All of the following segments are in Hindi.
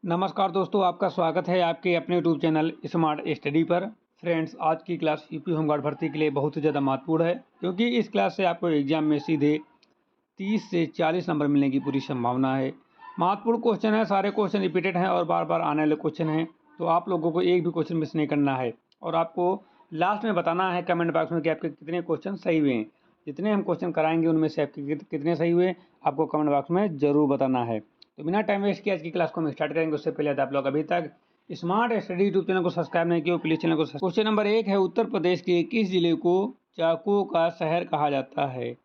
नमस्कार दोस्तों, आपका स्वागत है आपके अपने यूट्यूब चैनल स्मार्ट स्टडी पर। फ्रेंड्स, आज की क्लास यूपी होमगार्ड भर्ती के लिए बहुत ही ज़्यादा महत्वपूर्ण है, क्योंकि इस क्लास से आपको एग्जाम में सीधे 30 से 40 नंबर मिलने की पूरी संभावना है। महत्वपूर्ण क्वेश्चन है, सारे क्वेश्चन रिपीटेड हैं और बार बार आने वाले क्वेश्चन हैं, तो आप लोगों को एक भी क्वेश्चन मिस नहीं करना है। और आपको लास्ट में बताना है कमेंट बॉक्स में कि आपके कितने क्वेश्चन सही हुए हैं। जितने हम क्वेश्चन कराएंगे उनमें से आपके कितने सही हुए आपको कमेंट बॉक्स में ज़रूर बताना है। तो बिना टाइम वेस्ट किए आज की क्लास को हम स्टार्ट करेंगे। उससे पहले आप लोग अभी तक स्मार्ट स्टडी यूट्यूब चैनल को सब्सक्राइब नहीं किया, प्लीज चैनल को क्वेश्चन नंबर 1 है, उत्तर प्रदेश के किस जिले को चाकू का शहर कहा जाता है?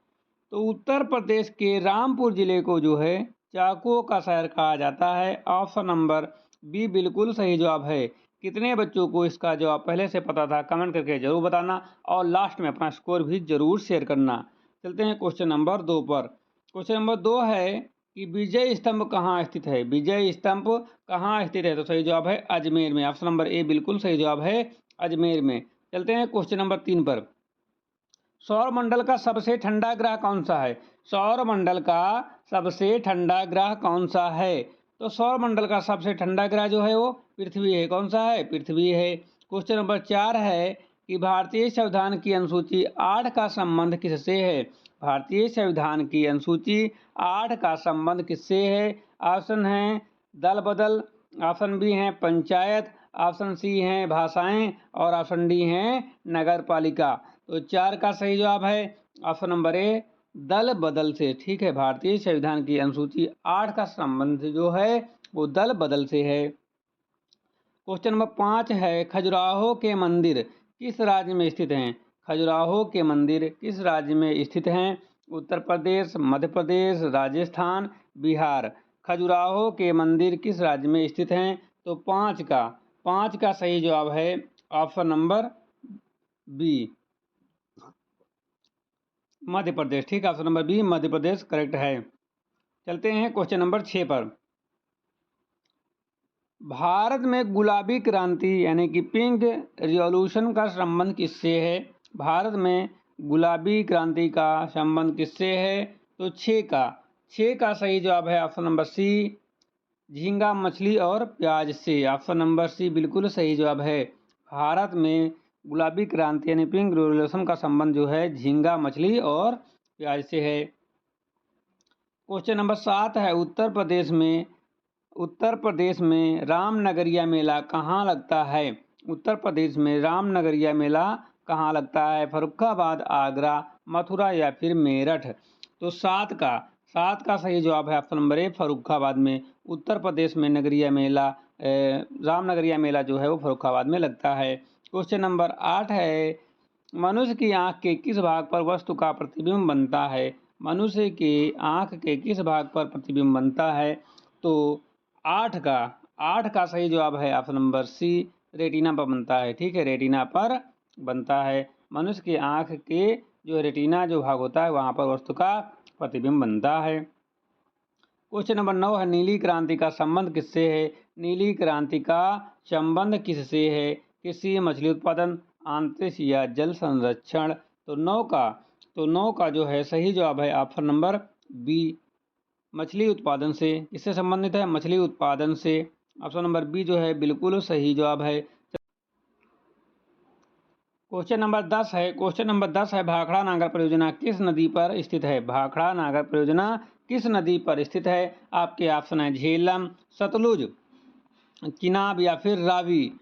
तो उत्तर प्रदेश के रामपुर जिले को जो है चाकुओं का शहर कहा जाता है। ऑप्शन नंबर बी बिल्कुल सही जवाब है। कितने बच्चों को इसका जवाब पहले से पता था कमेंट करके जरूर बताना और लास्ट में अपना स्कोर भी जरूर शेयर करना। चलते हैं क्वेश्चन नंबर 2 पर। क्वेश्चन नंबर 2 है कि विजय स्तंभ कहाँ स्थित है? विजय स्तंभ कहाँ स्थित है? तो सही जवाब है अजमेर में। ऑप्शन नंबर ए बिल्कुल सही जवाब है, अजमेर में। चलते हैं क्वेश्चन नंबर 3 पर। सौर मंडल का सबसे ठंडा ग्रह कौन सा है? सौर मंडल का सबसे ठंडा ग्रह कौन सा है? तो सौर मंडल का सबसे ठंडा ग्रह जो है वो पृथ्वी है। कौन सा है? पृथ्वी है। क्वेश्चन नंबर 4 है कि भारतीय संविधान की अनुसूची 8 का संबंध किससे है? भारतीय संविधान की अनुसूची 8 का संबंध किससे है? ऑप्शन है दल बदल, ऑप्शन बी है पंचायत, ऑप्शन सी है भाषाएं और ऑप्शन डी है नगर पालिका। तो 4 का सही जवाब है ऑप्शन नंबर ए दल बदल से। ठीक है, भारतीय संविधान की अनुसूची 8 का संबंध जो है वो दल बदल से है। क्वेश्चन नंबर 5 है, खजुराहो के मंदिर किस राज्य में स्थित हैं? खजुराहो के मंदिर किस राज्य में स्थित हैं? उत्तर प्रदेश, मध्य प्रदेश, राजस्थान, बिहार। खजुराहो के मंदिर किस राज्य में स्थित हैं? तो 5 का सही जवाब है option number B Madhya Pradesh. ठीक है, option number B Madhya Pradesh correct है। चलते हैं क्वेश्चन नंबर 6 पर। भारत में गुलाबी क्रांति यानी कि पिंक रिवॉल्यूशन का संबंध किससे है? भारत में गुलाबी क्रांति का संबंध किससे है? तो 6 का सही जवाब है ऑप्शन नंबर सी झींगा मछली और प्याज से। ऑप्शन नंबर सी बिल्कुल सही जवाब है। भारत में गुलाबी क्रांति यानी पिंक रिवॉल्यूशन का संबंध जो है झींगा मछली और प्याज से है। क्वेश्चन नंबर 7 है, उत्तर प्रदेश में रामनगरिया मेला कहाँ लगता है? उत्तर प्रदेश में रामनगरिया मेला कहाँ लगता है? फर्रुखाबाद, आगरा, मथुरा या फिर मेरठ। तो 7 का सही जवाब है ऑप्शन नंबर ए फर्रुखाबाद में। उत्तर प्रदेश में नगरिया मेला रामनगरिया मेला जो है वो फर्रुखाबाद में लगता है। क्वेश्चन नंबर 8 है, मनुष्य की आंख के किस भाग पर वस्तु का प्रतिबिंब बनता है? मनुष्य के आंख के किस भाग पर प्रतिबिंब बनता है? तो 8 का सही जवाब है ऑप्शन नंबर सी रेटिना पर बनता है। ठीक है, रेटिना पर बनता है। मनुष्य की आंख के जो रेटिना जो भाग होता है वहाँ पर वस्तु का प्रतिबिंब बनता है। क्वेश्चन नंबर 9 है, नीली क्रांति का संबंध किससे है? नीली क्रांति का संबंध किससे है? कृषि, मछली उत्पादन, अंतरिक्ष या जल संरक्षण। तो 9 का जो है सही जवाब है ऑप्शन नंबर बी मछली उत्पादन से। किससे संबंधित है? मछली उत्पादन से। ऑप्शन नंबर बी जो है बिल्कुल सही जवाब है। क्वेश्चन नंबर 10 है, भाखड़ा नागर परियोजना किस नदी पर स्थित है? भाखड़ा नागर परियोजना किस नदी पर स्थित है? आपके ऑप्शन है झेलम, सतलुज, चिनाब या फिर रावी।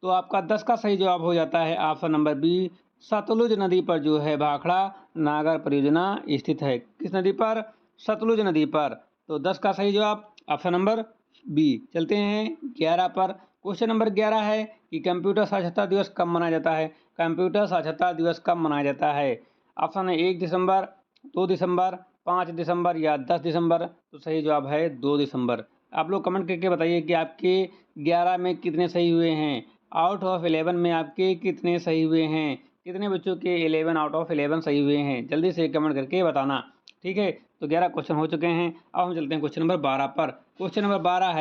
तो आपका 10 का सही जवाब हो जाता है ऑप्शन नंबर बी सतलुज नदी पर जो है भाखड़ा नागर परियोजना स्थित है। किस नदी पर? सतलुज नदी पर। तो 10 का सही जवाब ऑप्शन नंबर बी। चलते हैं 11 पर। क्वेश्चन नंबर 11 है कि कंप्यूटर साक्षरता दिवस कब मनाया जाता है? कंप्यूटर साक्षरता दिवस कब मनाया जाता है? ऑप्शन है 1 दिसंबर, 2 दिसंबर, 5 दिसंबर या 10 दिसंबर। तो सही जवाब है 2 दिसंबर। आप लोग कमेंट करके बताइए कि आपके 11 में कितने सही हुए हैं। आउट ऑफ 11 में आपके कितने सही हुए हैं? कितने बच्चों के 11 आउट ऑफ 11 सही हुए हैं? जल्दी से कमेंट करके बताना। ठीक है, तो 11 क्वेश्चन हो चुके हैं। अब हम चलते हैं क्वेश्चन नंबर 12 पर। क्वेश्चन नंबर 12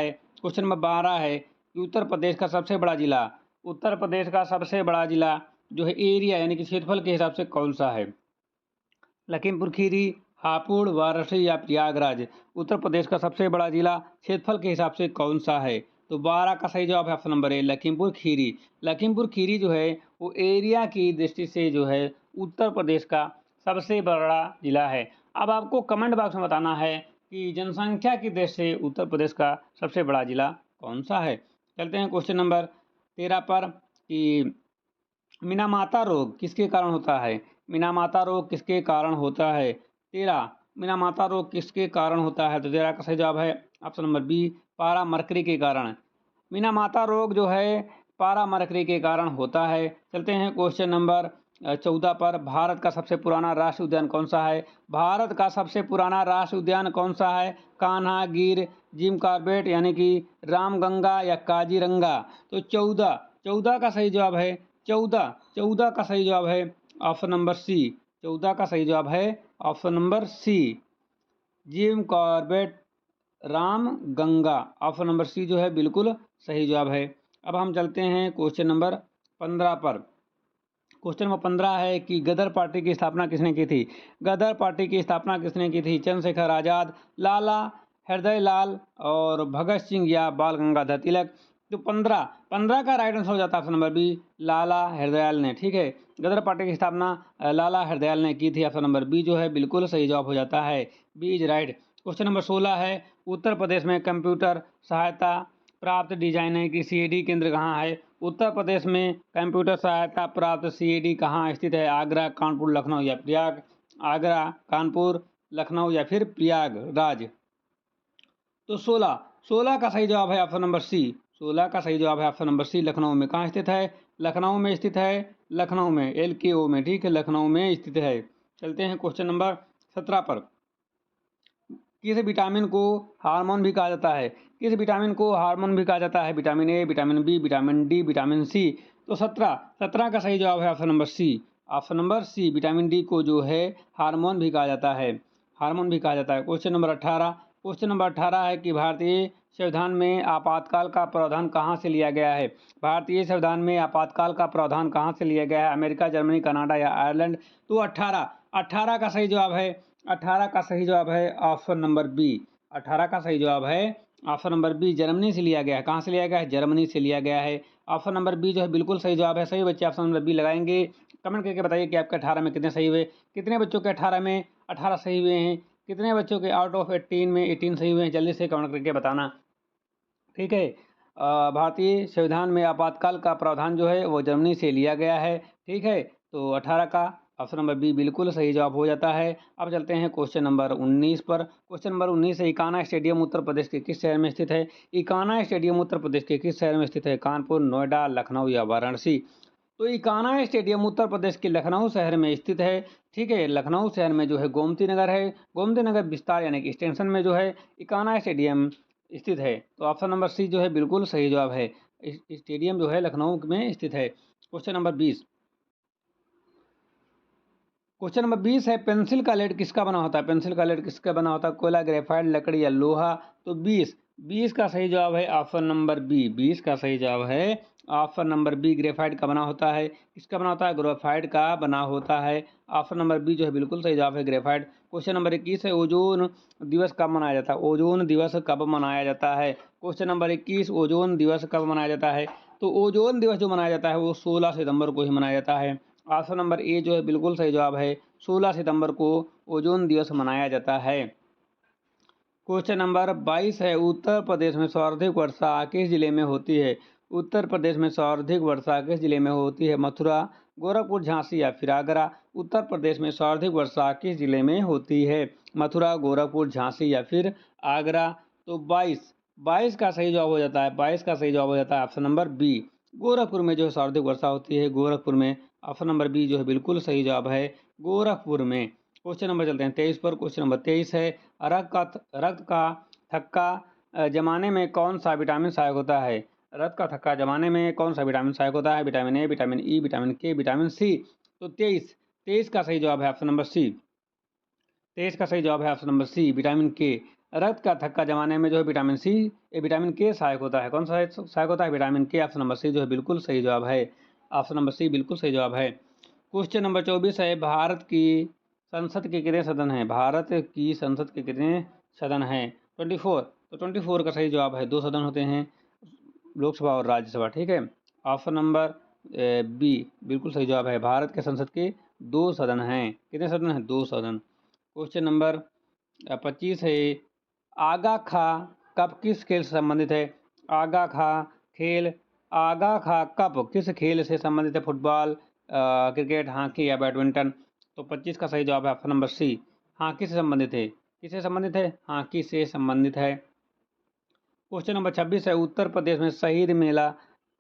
है कि उत्तर प्रदेश का सबसे बड़ा जिला जो है एरिया यानी कि क्षेत्रफल के हिसाब से कौन सा है? लखीमपुर खीरी, हापुड़, वाराणसी या प्रयागराज। उत्तर प्रदेश का सबसे बड़ा जिला क्षेत्रफल के हिसाब से कौन सा है? तो 12 का सही जवाब है option number A Lakhimpur Kheri. Lakhimpur Kheri जो है वो एरिया की दृष्टि से जो है उत्तर प्रदेश का सबसे बड़ा जिला है। अब आपको कमेंट बॉक्स में बताना है कि जनसंख्या की दृष्टि से उत्तर प्रदेश का सबसे बड़ा जिला कौन सा है। चलते हैं क्वेश्चन नंबर 13 पर कि मीनामाता रोग किसके कारण होता है। मीनामाता रोग किसके कारण होता है। 13 मीनामाता रोग किसके कारण होता है। तो 13 का सही जवाब है ऑप्शन नंबर बी पारा मरकरी के कारण। मीनामाता रोग जो है पारा मरकरी के कारण होता है। चलते हैं क्वेश्चन नंबर 14 पर भारत का सबसे पुराना राष्ट्रीय उद्यान कौन सा है। भारत का सबसे पुराना राष्ट्रीय उद्यान कौन सा है। कान्हा, गिर, जिम कॉर्बेट यानी कि रामगंगा या काजीरंगा। तो 14 का सही जवाब है 14 का सही जवाब है ऑप्शन नंबर सी। 14 का सही जवाब है option number C Jim Corbett Ram Ganga. Option number C जो है बिल्कुल सही जवाब है। अब हम चलते हैं क्वेश्चन नंबर 15 पर। क्वेश्चन नंबर 15 है कि गदर पार्टी की स्थापना किसने की थी। गदर पार्टी की स्थापना किसने की थी। चंद्रशेखर आजाद, लाला हृदय लाल और भगत सिंह या बाल गंगाधर तिलक। तो 15 का राइट आंसर हो जाता है ऑप्शन नंबर बी लाला हृदयाल ने। ठीक है, गदर पार्टी की स्थापना लाला हृदयाल ने की थी। ऑप्शन नंबर बी जो है बिल्कुल सही जवाब हो जाता है, B is right. Question number 16 है उत्तर प्रदेश में कंप्यूटर सहायता प्राप्त डिजाइनर की सीएडी केंद्र कहाँ है। उत्तर प्रदेश में कंप्यूटर सहायता प्राप्त सीएडी कहाँ स्थित है। आगरा, कानपुर, लखनऊ या प्रयाग। आगरा, कानपुर, लखनऊ या फिर प्रयागराज। तो 16 का सही जवाब है ऑप्शन नंबर सी। 16 का सही जवाब है ऑप्शन नंबर सी लखनऊ में। कहाँ स्थित है। लखनऊ में स्थित है, लखनऊ में LKO में। ठीक है, लखनऊ में स्थित है। चलते हैं क्वेश्चन नंबर 17 पर। किस विटामिन को हार्मोन भी कहा जाता है। किस विटामिन को हार्मोन भी कहा जाता है। Vitamin A, vitamin B, vitamin D, vitamin C. तो 17 का सही जवाब है option number C. Option number C vitamin D को जो है हार्मोन भी कहा जाता है, हार्मोन भी कहा जाता है। Question number 18। क्वेश्चन नंबर 18 है कि भारतीय संविधान में आपातकाल का प्रावधान कहाँ से लिया गया है। भारतीय संविधान में आपातकाल का प्रावधान कहाँ से लिया गया है। अमेरिका, जर्मनी, कनाडा या आयरलैंड। तो 18 का सही जवाब है 18 का सही जवाब है ऑप्शन नंबर बी। 18 का सही जवाब है ऑप्शन नंबर बी जर्मनी से लिया गया है। कहाँ से लिया गया है, जर्मनी से लिया गया है। ऑप्शन नंबर बी जो है बिल्कुल सही जवाब है। सही बच्चे ऑप्शन नंबर बी लगाएंगे। कमेंट करके बताइए कि आपके 18 में कितने सही हुए। कितने बच्चों के 18 में 18 सही हुए हैं। कितने बच्चों के आउट ऑफ 18 में 18 सही हुए हैं। जल्दी से कमेंट करके बताना। ठीक है, भारतीय संविधान में आपातकाल का प्रावधान जो है वो जर्मनी से लिया गया है। ठीक है, तो 18 का ऑप्शन नंबर बी बिल्कुल सही जवाब हो जाता है। अब चलते हैं क्वेश्चन नंबर 19 पर। क्वेश्चन नंबर 19 है इकाना स्टेडियम उत्तर प्रदेश के किस शहर में स्थित है। इकाना स्टेडियम उत्तर प्रदेश के किस शहर में स्थित है। कानपुर, नोएडा, लखनऊ या वाराणसी। तो इकाना स्टेडियम उत्तर प्रदेश के लखनऊ शहर में स्थित है। ठीक है, लखनऊ शहर में जो है गोमती नगर है। गोमती नगर विस्तार यानी कि एक्सटेंशन में जो है इकाना स्टेडियम स्थित है। तो ऑप्शन नंबर सी जो है बिल्कुल सही जवाब है। स्टेडियम जो है लखनऊ में स्थित है। Question number 20। क्वेश्चन नंबर 20 है पेंसिल का लेड किसका बना होता है। पेंसिल का लेड किसका बना होता है। कोयला, ग्रेफाइट, लकड़ी या लोहा। तो 20 का सही जवाब है ऑप्शन नंबर बी। 20 का सही जवाब है ऑप्शन नंबर बी ग्रेफाइट का बना होता है। किसका बना होता है, ग्रेफाइट का बना होता है। ऑप्शन नंबर बी जो है बिल्कुल सही जवाब है, ग्रेफाइट। क्वेश्चन नंबर 21 है ओजोन दिवस कब मनाया जाता है। ओजोन दिवस कब मनाया जाता है। क्वेश्चन नंबर 21 ओजोन दिवस कब मनाया जाता है। तो ओजोन दिवस जो मनाया जाता है वो 16 सितंबर को ही मनाया जाता है। ऑप्शन नंबर ए जो है बिल्कुल सही जवाब है। 16 सितंबर को ओजोन दिवस मनाया जाता है। क्वेश्चन नंबर 22 है उत्तर प्रदेश में सर्वाधिक वर्षा किस जिले में होती है। उत्तर प्रदेश में सर्वाधिक वर्षा किस जिले में होती है। मथुरा, गोरखपुर, झांसी या फिर आगरा। उत्तर प्रदेश में सर्वाधिक वर्षा किस जिले में होती है। मथुरा, गोरखपुर, झांसी या फिर आगरा। तो 22 का सही जवाब हो जाता है। 22 का सही जवाब हो जाता है ऑप्शन नंबर बी। गोरखपुर में जो है सर्वाधिक वर्षा होती है, गोरखपुर में। ऑप्शन नंबर बी जो है बिल्कुल सही जवाब है, गोरखपुर में। क्वेश्चन नंबर चलते हैं 23 पर। क्वेश्चन नंबर 23 है रक्त का थक्का जमाने में कौन सा विटामिन सहायक होता है। रक्त का थक्का जमाने में कौन सा विटामिन सहायक होता है। Vitamin A, vitamin E, vitamin के, विटामिन सी। तो 23 का सही जवाब है ऑप्शन नंबर सी। 23 का सही जवाब है ऑप्शन नंबर सी विटामिन के। रक्त का थक्का जमाने में जो है विटामिन सी विटामिन के सहायक होता है। कौन सा सहायक होता है, विटामिन के। ऑप्शन नंबर सी जो है बिल्कुल सही जवाब है। ऑप्शन नंबर सी बिल्कुल सही जवाब है। क्वेश्चन नंबर 24 है भारत की संसद के कितने सदन हैं। भारत की संसद के कितने सदन हैं। 24। तो 24 का सही जवाब है, 2 सदन होते हैं। लोकसभा और राज्यसभा, ठीक है। ऑप्शन नंबर बी बिल्कुल सही जवाब है। भारत के संसद के 2 सदन हैं। कितने सदन हैं? 2 सदन। क्वेश्चन नंबर 25 है, आगा खा कप किस खेल से संबंधित है? आगा खा खेल, आगा खा कप किस खेल से संबंधित है? फुटबॉल, क्रिकेट, हॉकी या बैडमिंटन? तो 25 का सही जवाब है ऑप्शन नंबर सी, हॉकी से संबंधित है। किससे संबंधित है? हॉकी से संबंधित है। क्वेश्चन नंबर 26 है, उत्तर प्रदेश में शहीद मेला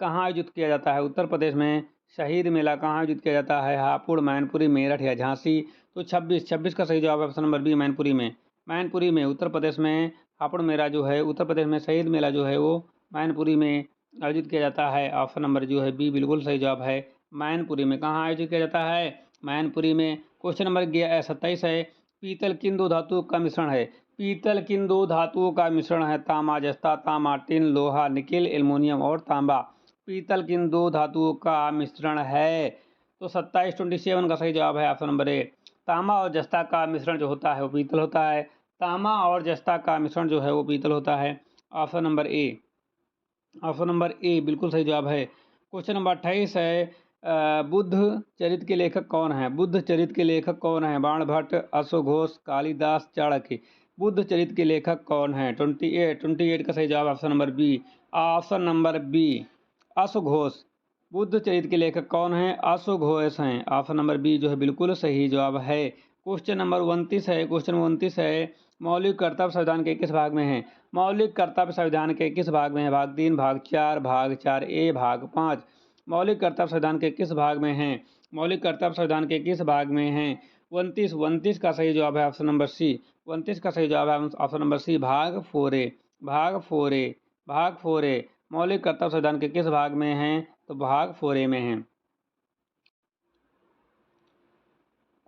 कहाँ आयोजित किया जाता है? उत्तर प्रदेश में शहीद मेला कहाँ आयोजित किया जाता है? हापुड़, मैनपुरी, मेरठ या झांसी? तो 26 का सही जवाब है ऑप्शन नंबर बी, मैनपुरी में। मैनपुरी में उत्तर प्रदेश में हापुड़ मेला जो है, उत्तर प्रदेश में शहीद मेला जो है वो मैनपुरी में आयोजित किया जाता है। ऑप्शन नंबर जो है बी बिल्कुल सही जवाब है। मैनपुरी में कहाँ आयोजित किया जाता है? मैनपुरी में। क्वेश्चन नंबर 27 है, पीतल किन दो धातुओं का मिश्रण है? पीतल किन दो धातुओं का मिश्रण है? तांबा, जस्ता, तांबा, टिन, लोहा, निकेल, एल्युमिनियम और तांबा। पीतल किन दो धातुओं का मिश्रण है? तो 27 का सही जवाब है ऑप्शन नंबर ए। तांबा और जस्ता का मिश्रण जो होता है वो पीतल होता है। तांबा और जस्ता का मिश्रण जो है वो पीतल होता है। Option number A, option number A बिल्कुल सही जवाब है। क्वेश्चन नंबर 28 है, बुद्ध चरित के लेखक कौन है? बुद्ध चरित के लेखक कौन है? बाणभट्ट, अश्वघोष, कालिदास, चाणक्य? बुद्ध चरित के लेखक कौन है? 28 का सही जवाब option number B, option number B, अश्वघोष। बुद्ध चरित के लेखक कौन है? अश्वघोष हैं। ऑप्शन नंबर बी जो है बिल्कुल सही जवाब है। क्वेश्चन नंबर 29 है, क्वेश्चन 29 है, मौलिक कर्तव्य संविधान के किस भाग में है? मौलिक कर्तव्य संविधान के किस भाग में है? भाग 3, भाग 4, भाग 4A, भाग 5? मौलिक कर्तव्य संविधान के किस भाग में है? मौलिक कर्तव्य संविधान के किस भाग में है? 29 का सही जवाब है ऑप्शन नंबर सी। 29 का सही जवाब है ऑप्शन नंबर सी, भाग 4A। भाग 4A, भाग 4A। मौलिक कर्तव्य संविधान के किस भाग में है? तो भाग 4A में है।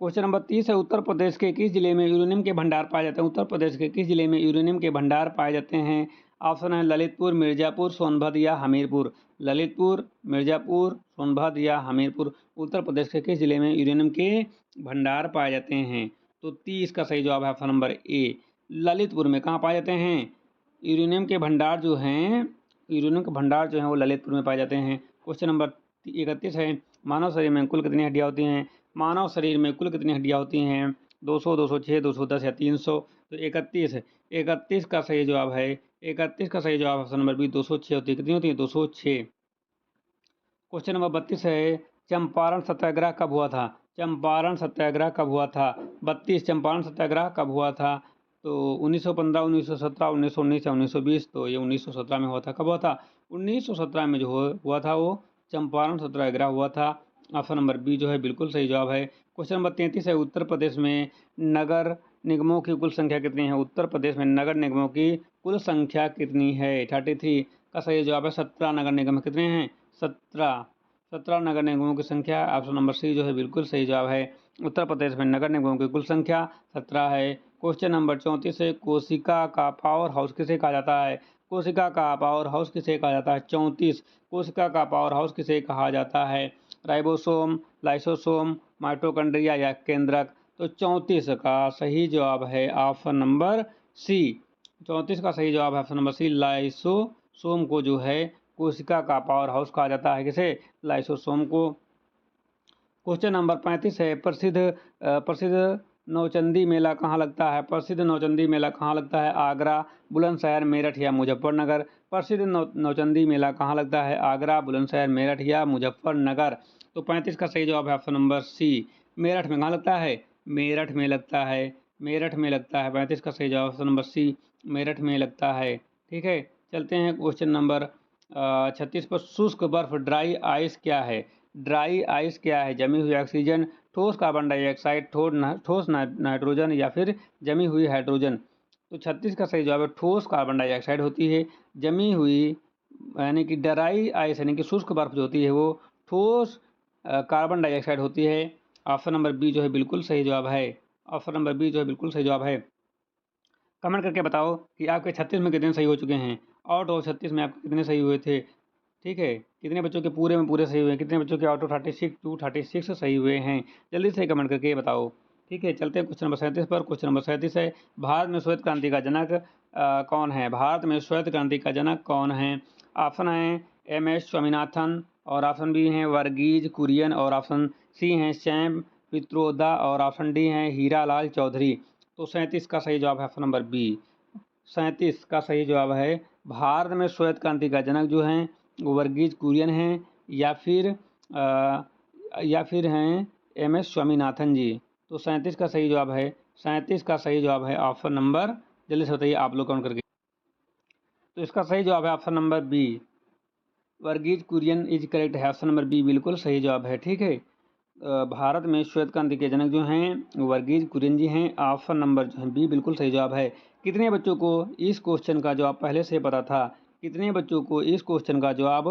क्वेश्चन नंबर 30 है, उत्तर प्रदेश के किस जिले में यूरेनियम के भंडार पाए जाते हैं? उत्तर प्रदेश के किस जिले में यूरेनियम के भंडार पाए जाते हैं? ऑप्शन है ललितपुर, मिर्जापुर, सोनभद्र या हमीरपुर? ललितपुर, मिर्जापुर, सोनभद्र या हमीरपुर? उत्तर प्रदेश के किस जिले में यूरेनियम के भंडार पाए जाते हैं? तो 30 का सही जवाब है ऑप्शन नंबर ए, ललितपुर में। कहाँ पाए जाते हैं? यूरेनियम के भंडार जो हैं, यूरेनियम के भंडार जो हैं वो ललितपुर में पाए जाते हैं। क्वेश्चन नंबर 31 है, मानव शरीर में कुल कितनी हड्डियाँ होती हैं? मानव शरीर में कुल कितनी हड्डियाँ होती हैं? 200, 206, 210 या 300? तो 31 है। 31 का सही जवाब है, 31 का सही जवाब ऑप्शन नंबर बी, 206 होती है। कितनी होती है? 206। क्वेश्चन नंबर 32 है, चंपारण सत्याग्रह कब हुआ था? चंपारण सत्याग्रह कब हुआ था? 32, चंपारण सत्याग्रह कब हुआ था? तो 1915, 1917, 1919 या 1920? तो ये 1917 में हुआ था। कब हुआ था? 1917 में जो हुआ था वो चंपारण सत्याग्रह हुआ था। ऑप्शन नंबर बी जो है बिल्कुल सही जवाब है। क्वेश्चन नंबर 33 है, उत्तर प्रदेश में नगर निगमों की कुल संख्या कितनी है? उत्तर प्रदेश में नगर निगमों की कुल संख्या कितनी है? 33 का सही जवाब है 17 नगर निगम। कितने हैं? 17 नगर निगमों की संख्या। ऑप्शन नंबर सी जो है बिल्कुल सही जवाब है। उत्तर प्रदेश में नगर निगमों की कुल संख्या 17 है। क्वेश्चन नंबर 34 है, कोशिका का पावर हाउस किसे कहा जाता है? कोशिका का पावर हाउस किसे कहा जाता है? 34, कोशिका का पावर हाउस किसे कहा जाता है? राइबोसोम, लाइसोसोम, माइटोकॉन्ड्रिया या केंद्रक? तो 34 का सही जवाब है ऑप्शन नंबर सी। 34 का सही जवाब है ऑप्शन नंबर सी, लाइसोसोम को जो है कोशिका का पावर हाउस कहा जाता है। किसे? लाइसोसोम को। क्वेश्चन नंबर 35 है, प्रसिद्ध नौचंदी मेला कहाँ लगता है? प्रसिद्ध नौचंदी मेला कहाँ लगता है? आगरा, बुलंदशहर, मेरठ या मुजफ्फरनगर? प्रसिद्ध नौचंदी मेला कहाँ लगता है? आगरा, बुलंदशहर, मेरठ या मुजफ्फरनगर? तो 35 का सही जवाब है ऑप्शन नंबर सी, मेरठ में। कहाँ लगता है? मेरठ में लगता है। मेरठ में लगता है। 35 का सही जवाब ऑप्शन नंबर सी, मेरठ में लगता है। ठीक है, चलते हैं क्वेश्चन नंबर 36 पर। शुष्क बर्फ ड्राई आइस क्या है? ड्राई आइस क्या है? जमी हुई ऑक्सीजन, ठोस कार्बन डाइऑक्साइड, ठोस नाइट्रोजन या फिर जमी हुई हाइड्रोजन? तो 36 का सही जवाब है ठोस कार्बन डाइऑक्साइड होती है। जमी हुई यानी कि ड्राई आइस यानी कि शुष्क बर्फ जो होती है वो ठोस कार्बन डाइऑक्साइड होती है। ऑप्शन नंबर बी जो है बिल्कुल सही जवाब है। ऑप्शन नंबर बी जो है बिल्कुल सही जवाब है। कमेंट करके बताओ कि आपके 36 में कितने सही हो चुके हैं। आउट ऑफ 36 में आपके कितने सही हुए थे? ठीक है, कितने बच्चों के पूरे में पूरे सही हुए हैं? कितने बच्चों के आउट ऑफ 36 सही हुए हैं? जल्दी से कमेंट करके बताओ। ठीक है, चलते हैं क्वेश्चन नंबर 37 पर। क्वेश्चन नंबर 37 है, भारत में श्वेत क्रांति का जनक कौन है? भारत में श्वेत क्रांति का जनक कौन है? ऑप्शन है MS स्वामीनाथन और ऑप्शन बी है वर्गीज कुरियन और ऑप्शन सी है सैम पित्रोदा और ऑप्शन डी है हीरालाल चौधरी। तो 37 का सही जवाब है ऑप्शन नंबर बी। 37 का सही जवाब है भारत में श्वेत क्रांति का जनक जो हैं वो वर्गीज कुरियन हैं या फिर हैं MS स्वामीनाथन जी। तो 37 का सही जवाब है 37 का सही जवाब है ऑप्शन नंबर, जल्दी से बताइए आप लोग काउंट करके। तो इसका सही जवाब है option number B, Verghese Kurien is correct है। ऑप्शन नंबर बी बिल्कुल सही जवाब है। ठीक है, भारत में श्वेत क्रांति के जनक जो हैं वर्गीज कुरियन जी हैं। ऑप्शन नंबर जो है बी बिल्कुल सही जवाब है। कितने बच्चों को इस क्वेश्चन का जवाब पहले से पता था? कितने बच्चों को इस क्वेश्चन का जवाब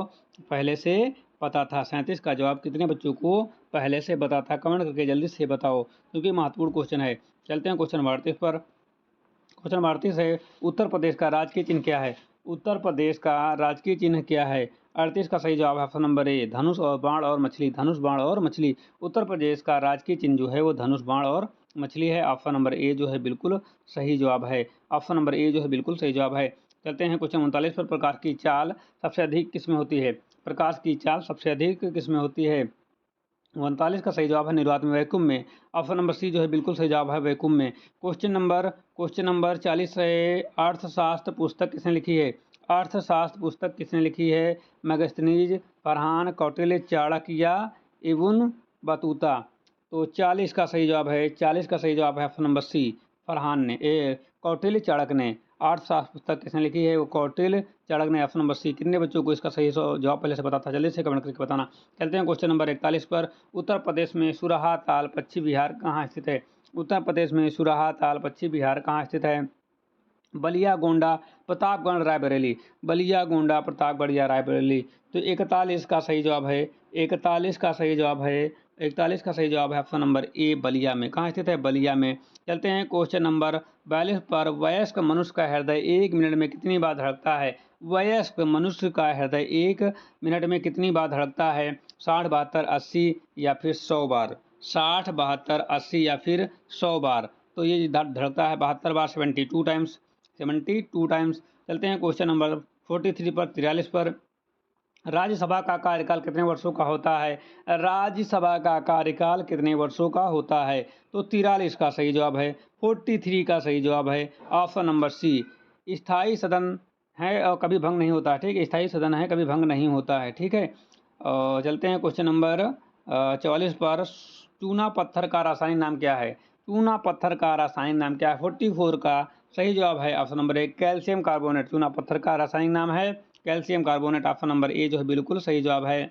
पहले से पता था? 37 का जवाब कितने बच्चों को पहले से पता था? कमेंट करके जल्दी से बताओ, क्योंकि महत्वपूर्ण क्वेश्चन है। चलते हैं क्वेश्चन 38 पर। क्वेश्चन 38 है, उत्तर प्रदेश का राजकीय चिन्ह क्या है? उत्तर प्रदेश का राजकीय चिन्ह क्या है? 38 का सही जवाब है ऑप्शन नंबर ए, धनुष और बाण और मछली। धनुष बाण और मछली। उत्तर प्रदेश का राजकीय चिन्ह जो है वो धनुष बाण और मछली है। ऑप्शन नंबर ए जो है बिल्कुल सही जवाब है। ऑप्शन नंबर ए जो है बिल्कुल सही जवाब है। चलते हैं क्वेश्चन 39 पर। प्रकाश की चाल सबसे अधिक किस में होती है? प्रकाश की चाल सबसे अधिक किस में होती है? 39 का सही जवाब है निर्वात में, वैक्यूम में। ऑप्शन नंबर सी जो है बिल्कुल सही जवाब है, वैक्यूम में। क्वेश्चन नंबर 40 है, अर्थशास्त्र पुस्तक किसने लिखी है? अर्थशास्त्र पुस्तक किसने लिखी है? मैगस्थनीज, फरहान, कौटिल्य, चाणक्य या इब्न बतूता। तो 40 का सही जवाब है, 40 का सही जवाब है ऑप्शन नंबर सी, फरहान ने, कौटिल्य चाणक्य ने। अर्थशास्त्र पुस्तक किसने लिखी है? वो कौटिल्य चाणक्य ने। Option number C. कितने बच्चों को इसका सही जवाब पहले से पता था? जल्दी से कमेंट करके बताना। चलते हैं क्वेश्चन नंबर 41 पर। उत्तर प्रदेश में सुराहा ताल पश्चिम बिहार कहाँ स्थित है? उत्तर प्रदेश में सुराहा ताल पश्चिम बिहार कहाँ स्थित है? बलिया, गोंडा, प्रतापगढ़, रायबरेली। बलिया, गोंडा, प्रतापगढ़ या रायबरेली। तो 41 का सही जवाब है, 41 का सही जवाब है, 41 का सही जवाब है ऑप्शन नंबर ए, बलिया में। कहाँ स्थित है? बलिया में। चलते हैं क्वेश्चन नंबर 42 पर। वयस्क मनुष्य का हृदय 1 मिनट में कितनी बार धड़कता है? वयस्क मनुष्य का हृदय 1 मिनट में कितनी बार धड़कता है? 60, 72, 80 या फिर 100 बार। 60, 72, 80 या फिर 100 बार। तो ये धड़कता है 72 बार, 72 टाइम्स। 72 टाइम्स। चलते हैं क्वेश्चन नंबर 43 पर, 43 पर। राज्यसभा का कार्यकाल कितने वर्षों का होता है? राज्यसभा का कार्यकाल कितने वर्षों का होता है? तो 43 का सही जवाब है, 43 का सही जवाब है ऑप्शन नंबर सी। स्थायी सदन है और कभी भंग नहीं होता है। ठीक है, स्थायी सदन है, कभी भंग नहीं होता है। ठीक है, चलते हैं क्वेश्चन नंबर 44 पर। चूना पत्थर का रासायनिक नाम क्या है? चूना पत्थर का रासायनिक नाम क्या है? 44 का सही जवाब है option number A, calcium carbonate. चूना पत्थर का रासायनिक नाम है calcium carbonate. Option number A जो है बिल्कुल सही जवाब है।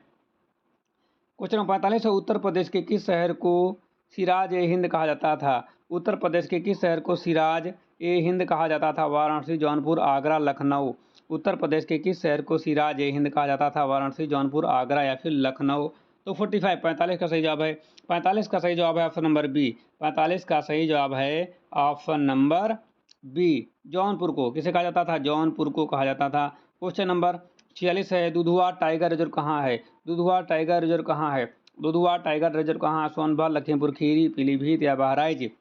क्वेश्चन नंबर 45 है, उत्तर प्रदेश के किस शहर को सिराज ए हिंद कहा जाता था? उत्तर प्रदेश के किस शहर को सिराज ए हिंद कहा जाता था? वाराणसी, जौनपुर, आगरा, लखनऊ। उत्तर प्रदेश के किस शहर को सिराज ए हिंद कहा जाता था? वाराणसी, जौनपुर, आगरा या फिर लखनऊ। तो 45 का सही जवाब है, 45 का सही जवाब है ऑप्शन नंबर बी। 45 का सही जवाब है ऑप्शन नंबर बी। जौनपुर को किसे कहा जाता था? जौनपुर को कहा जाता था। क्वेश्चन नंबर 46 है, दुधवा टाइगर रिजर्व कहाँ है? दुधवा टाइगर रिजर्व कहाँ है? दुधवा टाइगर रिजर्व कहाँ है? सोनभद्र, लखीमपुर खीरी, पीलीभीत या बहराइच।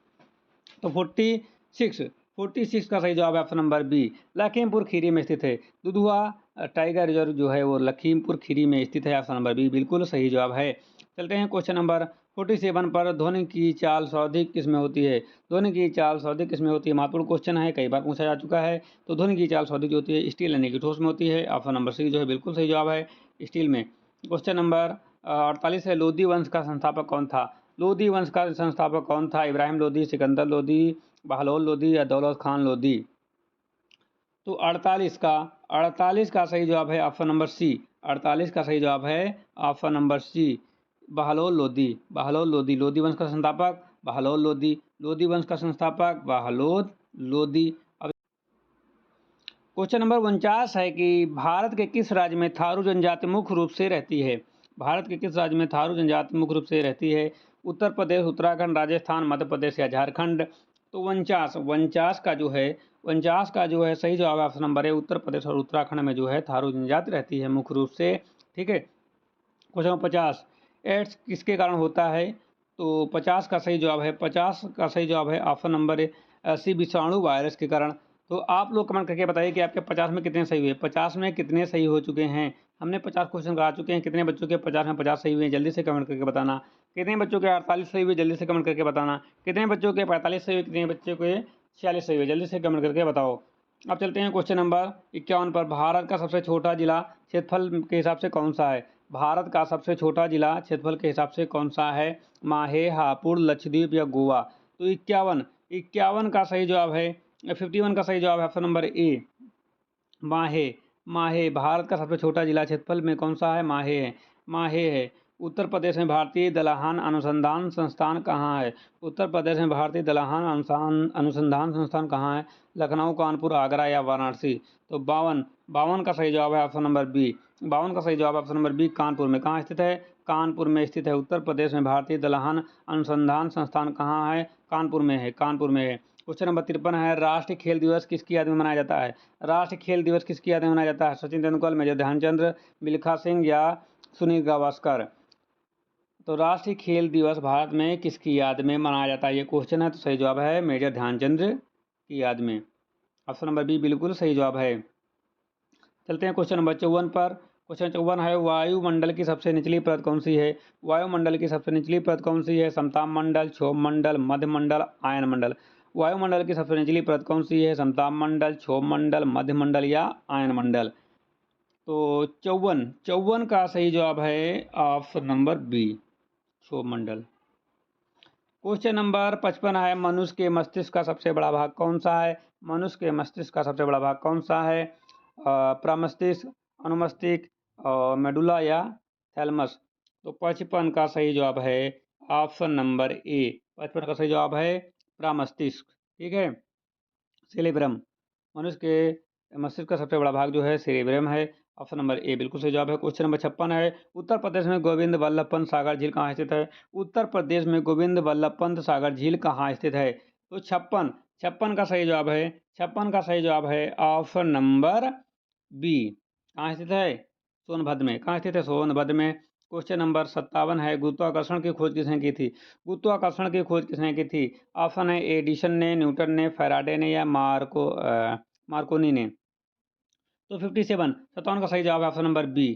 तो 46 का सही जवाब है option number B, Lakhimpur Kheri में स्थित है। दुधवा टाइगर रिजर्व जो है वो लखीमपुर खीरी में स्थित है। ऑप्शन नंबर बी बिल्कुल सही जवाब है। चलते हैं क्वेश्चन नंबर 47 पर। ध्वनि की चाल सर्वाधिक किस में होती है? ध्वनि की चाल सर्वाधिक किस में होती है? महत्वपूर्ण क्वेश्चन है, कई बार पूछा जा चुका है। तो ध्वनि की चाल सर्वाधिक जो होती है स्टील यानी कि ठोस में होती है। ऑप्शन नंबर सी जो है बिल्कुल सही जवाब है, स्टील में। क्वेश्चन नंबर 48 है, लोधी वंश का संस्थापक कौन था? लोधी वंश का संस्थापक कौन था? इब्राहिम लोधी, सिकंदर लोधी, बहलोल लोधी या दौलत खान लोधी। तो 48 का सही जवाब है ऑप्शन नंबर सी। 48 का सही जवाब है option number C, Bahlol Lodi. Bahlol Lodi, Lodi वंश का संस्थापक बहलोल लोधी। लोधी वंश का संस्थापक बहलोल लोधी। अब क्वेश्चन नंबर 49 है कि भारत के किस राज्य में थारू जनजाति मुख्य रूप से रहती है? भारत के किस राज्य में थारू जनजाति मुख्य रूप से रहती है? उत्तर प्रदेश, उत्तराखंड, राजस्थान, मध्य प्रदेश या झारखंड। तो 49 का जो है सही जवाब ऑप्शन नंबर है, उत्तर प्रदेश और उत्तराखंड में जो है थारू जनजाति रहती है मुख्य रूप से। ठीक है, क्वेश्चन नंबर 50, एड्स किसके कारण होता है? तो 50 का सही जवाब है, 50 का सही जवाब है ऑप्शन नंबर सी, विषाणु वायरस के कारण। तो आप लोग कमेंट करके बताइए कि आपके 50 में कितने सही हुए, 50 में कितने सही हो चुके हैं। हमने 50 क्वेश्चन करा चुके हैं, कितने बच्चों के 50 में 50 सही हुए हैं, जल्दी से कमेंट करके बताना। कितने बच्चों के 48 सही हुए, जल्दी से कमेंट करके बताना। कितने बच्चों के 45 सही हुए, कितने बच्चों के 46 सही हुए, जल्दी से कमेंट करके बताओ। अब चलते हैं क्वेश्चन नंबर 51 पर। भारत का सबसे छोटा जिला क्षेत्रफल के हिसाब से कौन सा है? भारत का सबसे छोटा जिला क्षेत्रफल के हिसाब से कौन सा है? माहे, हापुड़, लक्षद्वीप या गोवा? तो 51 का सही जवाब है, 51 का सही जवाब है ऑप्शन नंबर ए, माहे। माहे भारत का सबसे छोटा जिला क्षेत्रफल में कौन सा है? माहे है, माहे है। उत्तर प्रदेश में भारतीय दलहन अनुसंधान संस्थान कहाँ है? उत्तर प्रदेश में भारतीय दलहन अनुसंधान संस्थान कहाँ है? लखनऊ, कानपुर, आगरा या वाराणसी? तो 52 का सही जवाब है ऑप्शन नंबर बी। 52 का सही जवाब ऑप्शन नंबर बी, कानपुर में। कहाँ स्थित है? कानपुर में स्थित है। उत्तर प्रदेश में भारतीय दलहन अनुसंधान संस्थान कहाँ है? कानपुर में है, कानपुर में है। क्वेश्चन नंबर 53 है, राष्ट्रीय खेल दिवस किसकी याद में मनाया जाता है? राष्ट्रीय खेल दिवस किसकी याद में मनाया जाता है? सचिन तेंदुलकर, मेजर ध्यानचंद, मिल्खा सिंह या सुनील गावस्कर? तो राष्ट्रीय खेल दिवस भारत में किसकी याद में मनाया जाता है, ये क्वेश्चन है। तो सही जवाब है मेजर ध्यानचंद की याद में। ऑप्शन नंबर बी बिल्कुल सही जवाब है। चलते हैं क्वेश्चन नंबर 54 पर। क्वेश्चन 54 है, वायुमंडल की सबसे निचली परत कौन सी है? वायुमंडल की सबसे निचली परत कौन सी है? समताप मंडल, क्षोभ मंडल, मध्य मंडल, आयन मंडल? वायुमंडल की सबसे निचली परत कौन सी है? समताप मंडल, क्षोभ मंडल, मध्य मंडल या आयन मंडल? तो 54 का सही जवाब है ऑप्शन नंबर बी, क्षोभ मंडल। क्वेश्चन नंबर 55 है, मनुष्य के मस्तिष्क का सबसे बड़ा भाग कौन सा है? मनुष्य के मस्तिष्क का सबसे बड़ा भाग कौन सा है? प्रमस्तिष्क, अनुमस्तिष्क, मेडुला या थैलमस? तो 55 का सही जवाब है ऑप्शन नंबर ए। 55 का सही जवाब है प्रमस्तिष्क। ठीक है, सेरेब्रम। मनुष्य के मस्तिष्क का सबसे बड़ा भाग जो है सेरेब्रम है। ऑप्शन नंबर ए बिल्कुल सही जवाब है। क्वेश्चन नंबर 56 है, उत्तर प्रदेश में गोविंद वल्लभ पंत सागर झील कहाँ स्थित है? उत्तर प्रदेश में गोविंद वल्लभ पंत सागर झील कहाँ स्थित है? तो 56 का सही जवाब है, 56 का सही जवाब है ऑप्शन नंबर बी। कहाँ स्थित है? सोनभद्र में। कहाँ स्थित है? सोनभद्र में। क्वेश्चन नंबर 57 है, गुरुत्वाकर्षण की खोज किसने की थी? गुरुत्वाकर्षण की खोज किसने की थी? ऑप्शन है एडिशन ने, न्यूटन ने, फैराडे ने या मार्कोनी ने? तो 57 का सही जवाब है ऑप्शन नंबर बी,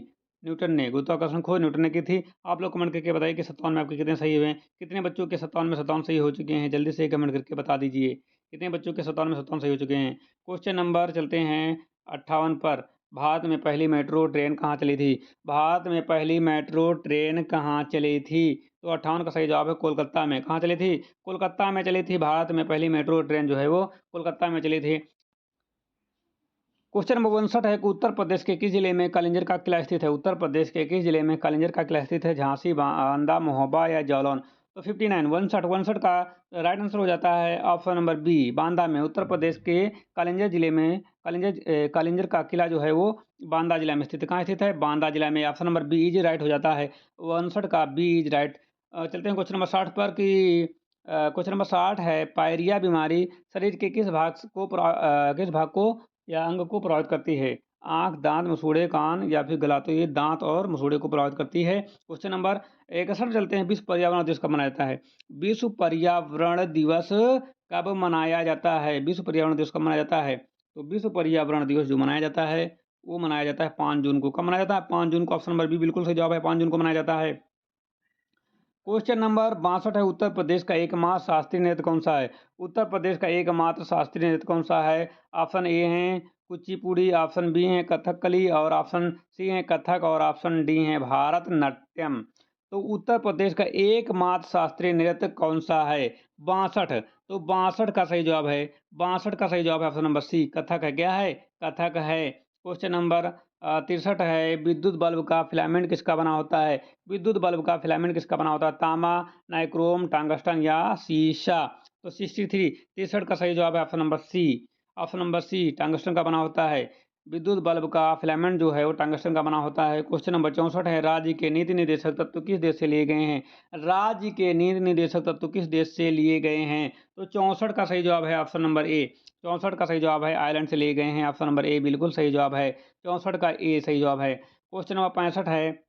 न्यूटन ने। गुरुत्वाकर्षण खोज न्यूटन ने की थी। आप लोग कमेंट करके बताइए कि 57 में आपके कितने सही हुए हैं। कितने बच्चों के 57 में 57 सही हो चुके हैं, जल्दी से कमेंट करके बता दीजिए। कितने बच्चों के 57 में 57 सही हो चुके हैं। क्वेश्चन नंबर चलते हैं 58 पर। भारत में पहली मेट्रो ट्रेन कहाँ चली थी? भारत में पहली मेट्रो ट्रेन कहाँ चली थी? तो 58 का सही जवाब है कोलकाता में। कहाँ चली थी? कोलकाता में चली थी। भारत में पहली मेट्रो ट्रेन जो है वो कोलकाता में चली थी। क्वेश्चन नंबर 59 है कि उत्तर प्रदेश के किस जिले में कलिंजर का किला स्थित है? उत्तर प्रदेश के किस जिले में कलिंजर का किला स्थित है? झांसी, बांदा, महोबा या जालौन? तो 59 का राइट आंसर हो जाता है ऑप्शन नंबर बी, बांदा में। उत्तर प्रदेश के कलिंजर जिले में कलिंजर का किला जो है वो बांदा जिला में स्थित है। कहाँ स्थित है? बांदा जिला में। Option number B is right हो जाता है। 59 का बी इज राइट। चलते हैं क्वेश्चन नंबर 60 पर कि क्वेश्चन नंबर 60 है, पायरिया बीमारी शरीर के किस भाग को या अंग को प्रभावित करती है? आंख, दांत, मसूड़े, कान या फिर गला? तो ये दांत और मसूड़े को प्रभावित करती है। क्वेश्चन नंबर 61 चलते हैं, विश्व पर्यावरण दिवस कब मनाया जाता है? विश्व पर्यावरण दिवस कब मनाया जाता है? विश्व पर्यावरण दिवस कब मनाया जाता है? तो विश्व पर्यावरण दिवस जो मनाया जाता है वो मनाया जाता है 5 जून को। कब मनाया जाता है? 5 जून को। ऑप्शन नंबर बी बिल्कुल सही जवाब है, 5 जून को मनाया जाता है। क्वेश्चन नंबर 62 है, उत्तर प्रदेश का एकमात्र शास्त्रीय नृत्य कौन सा है? उत्तर प्रदेश का एकमात्र शास्त्रीय नृत्य कौन सा है? ऑप्शन ए है कुचिपुड़ी, ऑप्शन बी है कथकली और ऑप्शन सी है कथक और ऑप्शन डी है भारतनाट्यम। तो उत्तर प्रदेश का एकमात्र शास्त्रीय नृत्य कौन सा है? 62। तो 62 का सही जवाब है, 62 का सही जवाब है ऑप्शन नंबर सी, कथक है। क्या है? कथक है। क्वेश्चन नंबर 63 है, विद्युत बल्ब का फिलामेंट किसका बना होता है? विद्युत बल्ब का फिलामेंट किसका बना होता है? तांबा, नाइक्रोम, टंगस्टन या शीशा? तो 63 का सही जवाब है option number C. Option number C tungsten का बना होता है। विद्युत बल्ब का फिलामेंट जो है वो टंगस्टन का बना होता है। क्वेश्चन नंबर 64 है, राज्य के नीति निर्देशक तत्व किस देश से लिए गए हैं? राज्य के नीति निर्देशक तत्व किस देश से लिए गए हैं? तो 64 का सही जवाब है ऑप्शन नंबर ए। 64 का सही जवाब है आयरलैंड से लिए गए हैं। ऑप्शन नंबर ए बिल्कुल सही जवाब है। 64 का ए सही जवाब है। क्वेश्चन नंबर 65 है,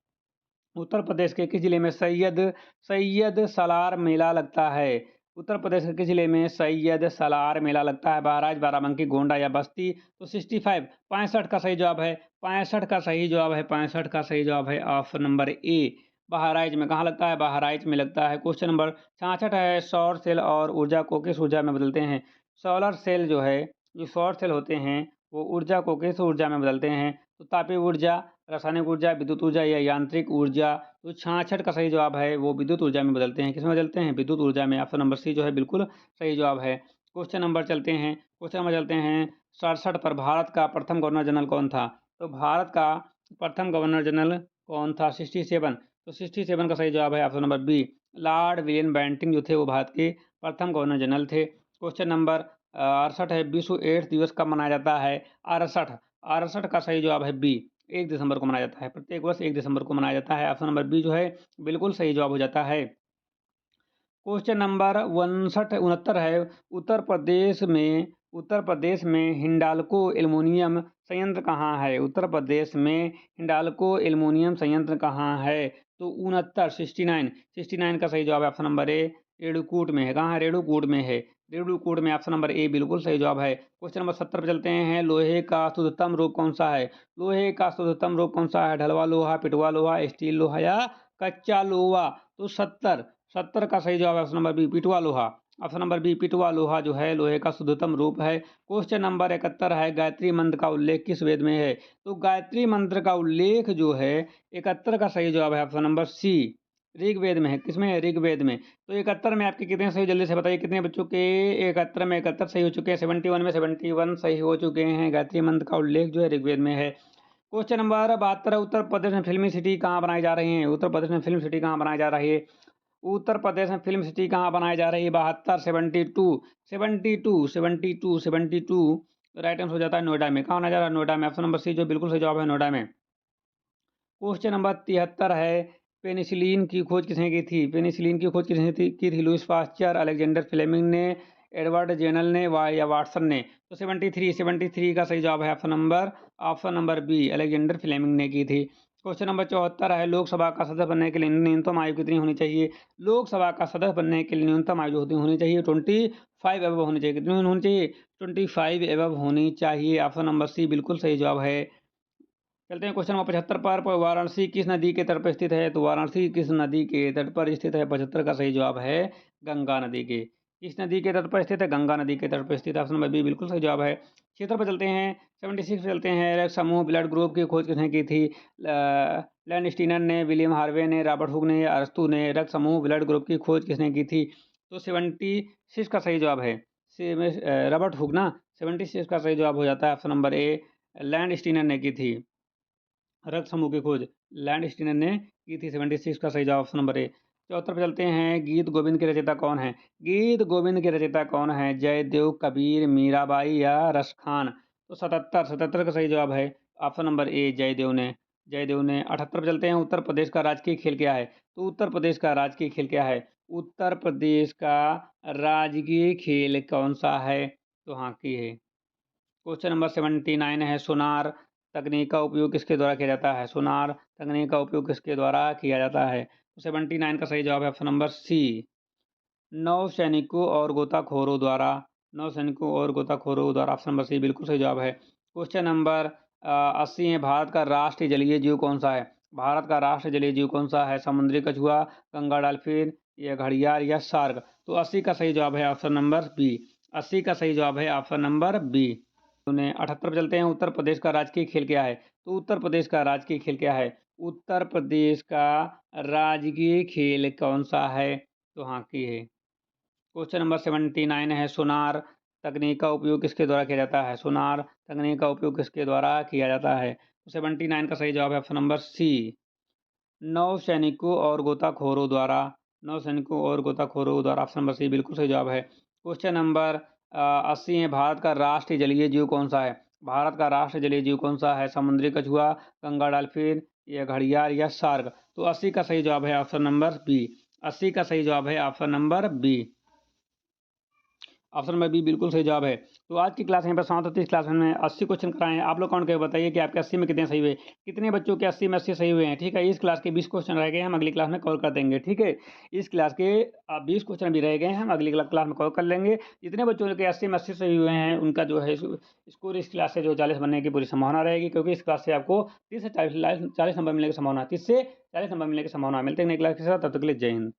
उत्तर प्रदेश के किस जिले में सैयद सलार मेला लगता है? उत्तर प्रदेश के किस जिले में सैयद सलार मेला लगता है? बहराइच, बाराबंकी, गोंडा या बस्ती? तो 65 65 का सही जवाब है। 65 का सही जवाब है। 65 का सही जवाब है ऑप्शन नंबर ए। बहराइच में कहाँ लगता है? बहराइच में लगता है। क्वेश्चन नंबर 66 है, सौर सेल और ऊर्जा को किस ऊर्जा में बदलते हैं? सोलर सेल जो है, जो सौर सेल होते हैं, वो ऊर्जा को किस ऊर्जा में बदलते हैं? तो तापीय ऊर्जा, रासायनिक ऊर्जा, विद्युत ऊर्जा या यांत्रिक ऊर्जा? तो 66 का सही जवाब है, वो विद्युत ऊर्जा में बदलते हैं। किसमें बदलते हैं? विद्युत ऊर्जा में। ऑप्शन नंबर सी जो है बिल्कुल सही जवाब है। क्वेश्चन नंबर चलते हैं 67 पर। भारत का प्रथम गवर्नर जनरल कौन था? तो भारत का प्रथम गवर्नर जनरल कौन था? 67। तो 67 का सही जवाब है option number B. Lord William Bentinck जो थे वो भारत के प्रथम गवर्नर जनरल थे। क्वेश्चन नंबर 68 है, विश्व एड्स दिवस कब मनाया जाता है? 68। 68 का सही जवाब है बी। 1 दिसंबर को मनाया जाता है। प्रत्येक वर्ष 1 दिसंबर को मनाया जाता है। ऑप्शन नंबर बी जो है बिल्कुल सही जवाब हो जाता है। क्वेश्चन नंबर 69 है, उत्तर प्रदेश में हिंडाल्को एल्युमिनियम संयंत्र कहाँ है? उत्तर प्रदेश में हिंडाल्को एल्युमिनियम संयंत्र कहाँ है? तो 69 का सही जवाब है ऑप्शन नंबर ए, रेणुकूट में है। कहाँ है? रेणुकूट में है। रेणुकूट में ऑप्शन नंबर ए बिल्कुल सही जवाब है। क्वेश्चन नंबर 70 पर चलते हैं, लोहे का शुद्धतम रूप कौन सा है? लोहे का शुद्धतम रूप कौन सा है? ढलवा लोहा, पिटवा लोहा, स्टील लोहा या कच्चा लोहा? तो 70 का सही जवाब है ऑप्शन नंबर बी, पिटवा लोहा। ऑप्शन नंबर बी, पिटवा लोहा जो है लोहे का शुद्धतम रूप है। क्वेश्चन नंबर 71 है, गायत्री मंत्र का उल्लेख किस वेद में है? तो गायत्री मंत्र का उल्लेख जो है 71 का सही जवाब है ऑप्शन नंबर सी, ऋग्वेद में है। किसमें है? ऋग्वेद में। तो 71 में आपके कितने सही, जल्दी से बताइए कितने बच्चों के 71 में 71 सही हो चुके हैं। 71 में 71 सही हो चुके हैं। गायत्री मंत्र का उल्लेख जो है ऋग्वेद में है। क्वेश्चन नंबर 72, उत्तर प्रदेश में फिल्मी सिटी कहाँ बनाई जा रही है? उत्तर प्रदेश में फिल्म सिटी कहाँ बनाई जा रही है? उत्तर प्रदेश में फिल्म सिटी कहाँ बनाई जा रही है? 72, 72 राइट आंसर हो जाता है नोएडा में। कहाँ बनाया जा रहा है? नोएडा में। ऑप्शन नंबर सी जो बिल्कुल सही जवाब है, नोएडा में। क्वेश्चन नंबर 73 है, पेनिसिलिन की खोज किसने की थी? पेनिसिलिन की खोज किसने की थी? लुईस पास्चर, अलेक्जेंडर फ्लेमिंग ने, एडवर्ड जेनल ने या वाटसन ने? तो 73 का सही जवाब है option number B, Alexander Fleming ने की थी। क्वेश्चन नंबर 74 है, लोकसभा का सदस्य बनने के लिए न्यूनतम आयु कितनी होनी चाहिए? लोकसभा का सदस्य बनने के लिए न्यूनतम आयु होनी चाहिए 25 एबव होनी चाहिए। कितनी होनी चाहिए? 25 एबव होनी चाहिए। ऑप्शन नंबर सी बिल्कुल सही जवाब है। चलते हैं क्वेश्चन नंबर 75 पर। वाराणसी किस नदी के तट पर स्थित है? तो वाराणसी किस नदी के तट पर स्थित है? 75 का सही जवाब है गंगा नदी के। किस नदी के तट पर स्थित है? गंगा नदी के तट पर स्थित। ऑप्शन नंबर बी बिल्कुल सही जवाब है। क्षेत्र पर चलते हैं, 76 पर चलते हैं, रक्त समूह ब्लड ग्रुप की खोज किसने की थी? लैंड स्टीनर ने, विलियम हार्वे ने, रॉबर्ट हुक ने, अरस्तू ने? रक्त समूह ब्लड ग्रुप की खोज किसने की थी? तो 76 का सही जवाब है रॉबर्ट हुक ना। 76 का सही जवाब हो जाता है option number A, land Steiner ने की थी रक्त समूह की खोज। लैंड स्टीनर ने की थी। 76 का सही जवाब ऑप्शन नंबर ए। 74 पे चलते हैं, गीत गोविंद के रचयिता कौन है? गीत गोविंद के रचयिता कौन है? जयदेव, कबीर, मीराबाई या रस खान? तो 77 का सही जवाब है ऑप्शन नंबर ए, जयदेव ने। 78 पे चलते हैं, उत्तर प्रदेश का राजकीय खेल क्या है? तो उत्तर प्रदेश का राजकीय खेल क्या है? उत्तर प्रदेश का राजकीय खेल कौन सा है? तो हॉकी है। क्वेश्चन नंबर 79 है, सोनार तकनीक का उपयोग किसके द्वारा किया जाता है? सोनार तकनीक का उपयोग किसके द्वारा किया जाता है? तो 79 का सही जवाब है ऑप्शन नंबर सी, नौ सैनिकों और गोताखोरों द्वारा। ऑप्शन नंबर सी बिल्कुल सही जवाब है। क्वेश्चन नंबर 80 है, भारत का राष्ट्रीय जलीय जीव कौन सा है? भारत का राष्ट्रीय जलीय जीव कौन सा है? समुद्री कछुआ, गंगा डॉल्फिन या घड़ियाल या शार्क? तो 80 का सही जवाब है ऑप्शन नंबर बी। 80 का सही जवाब है ऑप्शन नंबर बी। 78 पे चलते हैं, उत्तर प्रदेश का राजकीय खेल क्या है? तो उत्तर प्रदेश का राजकीय खेल क्या है? उत्तर प्रदेश का राजकीय खेल कौन सा है? तो हॉकी है। क्वेश्चन नंबर 79 है, सोनार तकनीक का उपयोग किसके द्वारा किया जाता है? सोनार तकनीक का उपयोग किसके द्वारा किया जाता है? तो 79 का सही जवाब है ऑप्शन नंबर सी, नौ सैनिकों और गोताखोरों द्वारा। ऑप्शन नंबर सी बिल्कुल सही जवाब है। क्वेश्चन नंबर 80 है, भारत का राष्ट्रीय जलीय जीव कौन सा है? भारत का राष्ट्रीय जलीय जीव कौन सा है? समुद्री कछुआ, गंगा डॉल्फिन या घड़ियाल या शार्क? तो 80 का सही जवाब है ऑप्शन नंबर बी। 80 का सही जवाब है ऑप्शन नंबर बी। ऑप्शन में बी बिल्कुल सही जवाब है। तो आज की क्लास यहीं पर समाप्त होती है। इस क्लास में हमने 80 क्वेश्चन कराए हैं। आप लोग काउंट करके बताइए कि आपके 80 में कितने सही हुए, कितने बच्चों के 80 में 80 सही हुए हैं। ठीक है, इस क्लास के 20 क्वेश्चन रह गए हैं, हम अगली क्लास में कवर कर देंगे। ठीक है, इस क्लास के 20 क्वेश्चन भी रह गए हैं, हम अगली क्लास में कवर कर लेंगे। जितने बच्चों के 80 में 80 सही हुए हैं उनका जो है स्कोर इस क्लास से जो 40 बनने की पूरी संभावना रहेगी, क्योंकि इस क्लास से आपको 30 से 40 नंबर मिलने की संभावना है। 30 से 40 नंबर मिलने की संभावना है। मिलते हैं नई क्लास के साथ, तब तक के लिए जय हिंद।